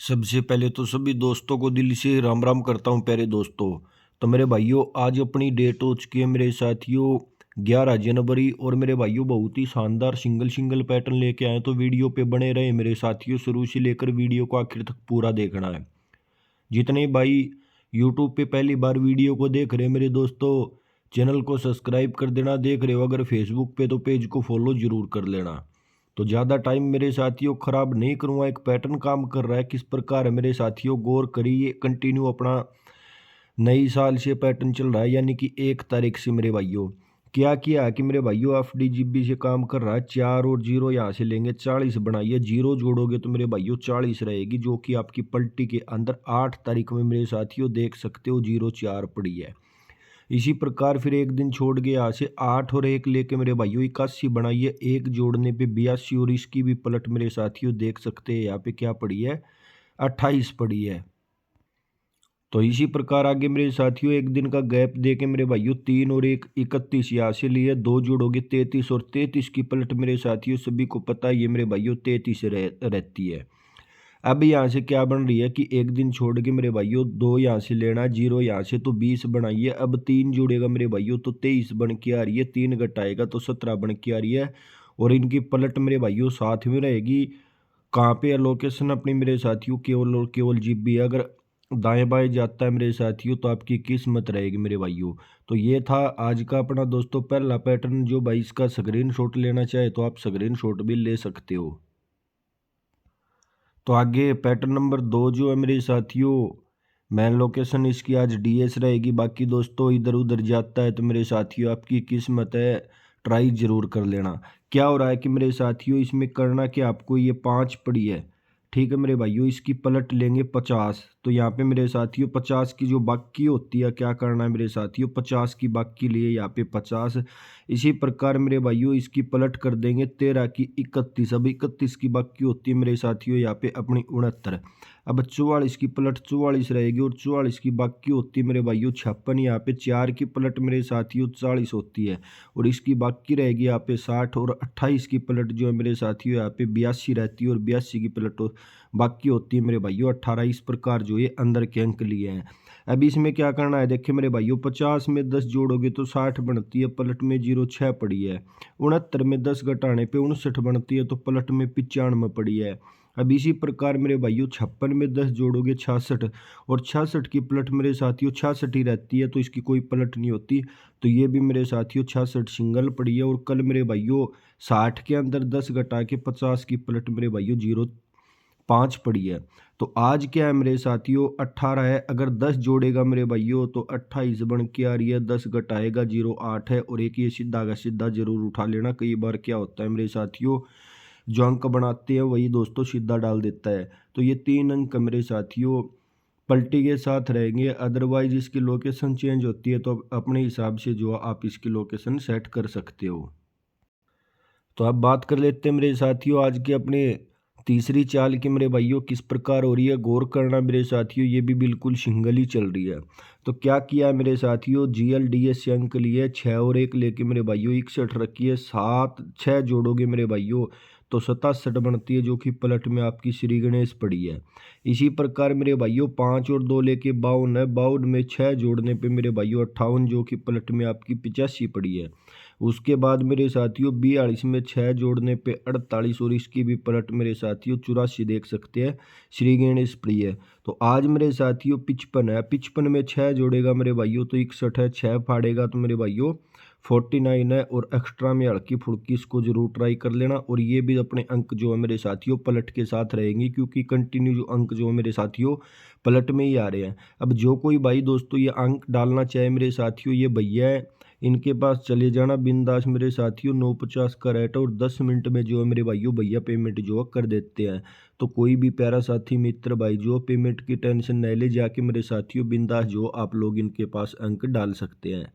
सबसे पहले तो सभी दोस्तों को दिल से राम राम करता हूँ प्यारे दोस्तों। तो मेरे भाइयों आज अपनी डेट हो चुकी है मेरे साथियों 11 जनवरी। और मेरे भाइयों बहुत ही शानदार सिंगल सिंगल पैटर्न लेके आए, तो वीडियो पे बने रहे मेरे साथियों। शुरू से लेकर वीडियो को आखिर तक पूरा देखना है। जितने भाई यूट्यूब पे पहली बार वीडियो को देख रहे हैं मेरे दोस्तों, चैनल को सब्सक्राइब कर देना। देख रहे हो अगर फेसबुक पे तो पेज को फॉलो जरूर कर लेना। तो ज़्यादा टाइम मेरे साथियों ख़राब नहीं करूँगा। एक पैटर्न काम कर रहा है किस प्रकार है मेरे साथियों, गौर करिए। कंटिन्यू अपना नई साल से पैटर्न चल रहा है, यानी कि 1 तारीख से मेरे भाइयों क्या किया है कि मेरे भाइयों FDGB से काम कर रहा है। 4 और 0 यहाँ से लेंगे, 40 बनाइए। 0 जोड़ोगे तो मेरे भाइयों 40 रहेगी, जो कि आपकी पलटी के अंदर 8 तारीख में मेरे साथियों देख सकते हो 0 4 पड़ी है। इसी प्रकार फिर एक दिन छोड़ के यहाँ से 8 और 1 लेके मेरे भाइयों 81 बनाइए। एक जोड़ने पे 82 और इसकी भी पलट मेरे साथियों देख सकते हैं यहाँ पे क्या पड़ी है, 28 पड़ी है। तो इसी प्रकार आगे मेरे साथियों एक दिन का गैप दे के मेरे भाइयों 3 और 1 31 यहाँ से लिए। 2 जोड़ोगे 33 और 33 की पलट मेरे साथियों सभी को पता है ये मेरे भाइयों 33 रहती है। अब यहाँ से क्या बन रही है कि एक दिन छोड़ के मेरे भाइयों 2 यहाँ से लेना, 0 यहाँ से तो 20 बनाइए। अब 3 जुड़ेगा मेरे भाइयों तो 23 बन के आ रही है, 3 घटाएगा तो 17 बन के आ रही है। और इनकी पलट मेरे भाइयों साथ में रहेगी। कहाँ पे है लोकेशन अपनी मेरे साथियों, केवल और केवल GB। अगर दाएं बाएं जाता है मेरे साथियों तो आपकी किस्मत रहेगी मेरे भाइयों। तो ये था आज का अपना दोस्तों पहला पैटर्न। जो भाई इसका स्क्रीन शॉट लेना चाहे तो आप स्क्रीन शॉट भी ले सकते हो। तो आगे पैटर्न नंबर 2 जो है मेरे साथियों, मेन लोकेशन इसकी आज DS रहेगी। बाकी दोस्तों इधर उधर जाता है तो मेरे साथियों आपकी किस्मत है, ट्राई जरूर कर लेना। क्या हो रहा है कि मेरे साथियों इसमें करना कि आपको ये 5 पड़ी है, ठीक है मेरे भाइयों। इसकी पलट लेंगे 50। तो यहाँ पे मेरे साथियों 50 की जो बाकी होती है, क्या करना है मेरे साथियों, 50 की बाकी लिए यहाँ पे 50। इसी प्रकार मेरे भाइयों इसकी पलट कर देंगे 13 की 31। अब 31 की बाकी होती है मेरे साथियों यहाँ पे अपनी 69। अब 44 की पलट 44 रहेगी और 44 की बाकी होती है मेरे भाइयों 56। यहाँ पे 4 की पलट मेरे साथियों 40 होती है और इसकी बाकी रहेगी यहाँ पे 60। और 28 की पलट जो है मेरे साथियों यहाँ पे 82 रहती है और 82 की पलट बाकी होती है मेरे भाइयों 18। इस प्रकार जो ये अंदर के अंक लिए हैं। अब इसमें क्या करना है, देखिए मेरे भाइयों 50 में 10 जोड़ोगे तो 60 बनती है, पलट में 06 पड़ी है। 69 में 10 घटाने पे 59 बनती है, तो पलट में 95 पड़ी है। अब इसी प्रकार मेरे भाइयों 56 में 10 जोड़ोगे 66 और 66 की पलट मेरे साथियों 66 ही रहती है, तो इसकी कोई पलट नहीं होती। तो ये भी मेरे साथियों 66 सिंगल पड़ी है। और कल मेरे भाइयों 60 के अंदर 10 घटा के 50 की पलट मेरे भाइयों 05 पड़ी है। तो आज क्या है मेरे साथियों 18 है। अगर 10 जोड़ेगा मेरे भाइयों तो 28 बन के आ रही है। 10 घटाएगा 08 है। और एक ये सीधा का सीधा जरूर उठा लेना। कई बार क्या होता है मेरे साथियों, जो अंक बनाते हैं वही दोस्तों सीधा डाल देता है। तो ये 3 अंक मेरे साथियों पलटी के साथ रहेंगे। अदरवाइज इसकी लोकेशन चेंज होती है, तो अपने हिसाब से जो आप इसकी लोकेशन सेट कर सकते हो। तो अब बात कर लेते हैं मेरे साथियों आज के अपने तीसरी चाल की मेरे भाइयों किस प्रकार हो रही है। गौर करना मेरे साथियों, ये भी बिल्कुल सिंगल ही चल रही है। तो क्या किया है मेरे साथियों, GLDS से अंक लिए 6 और 1 लेके मेरे भाइयों 61 रखी है। 7 6 जोड़ोगे मेरे भाइयों तो 67 बनती है, जो कि पलट में आपकी श्री गणेश पड़ी है। इसी प्रकार मेरे भाइयों 5 और 2 लेके 52 है। 52 में 6 जोड़ने पे मेरे भाइयों 58, जो कि पलट में आपकी 85 पड़ी है। उसके बाद मेरे साथियों 42 में 6 जोड़ने पे 48 और इसकी भी पलट मेरे साथियों 84 देख सकते हैं, श्री गणेश प्रिय। तो आज मेरे साथियों 55 है। 55 में 6 जोड़ेगा मेरे भाइयों तो 61 है। 6 फाड़ेगा तो मेरे भाइयों 49 है। और एक्स्ट्रा में हल्की फुल्की इसको जरूर ट्राई कर लेना। और ये भी अपने अंक जो है मेरे साथियों पलट के साथ रहेंगे, क्योंकि कंटिन्यू जो अंक जो है मेरे साथियों पलट में ही आ रहे हैं। अब जो कोई भाई दोस्तों ये अंक डालना चाहे मेरे साथियों, ये भैया है, इनके पास चले जाना बिंदास मेरे साथियों। 950 का रेट है और 10 मिनट में जो है मेरे भाइयों भैया पेमेंट जो है कर देते हैं। तो कोई भी प्यारा साथी मित्र भाई जो पेमेंट की टेंशन न ले, जाके मेरे साथियों बिंदास जो आप लोग इनके पास अंक डाल सकते हैं।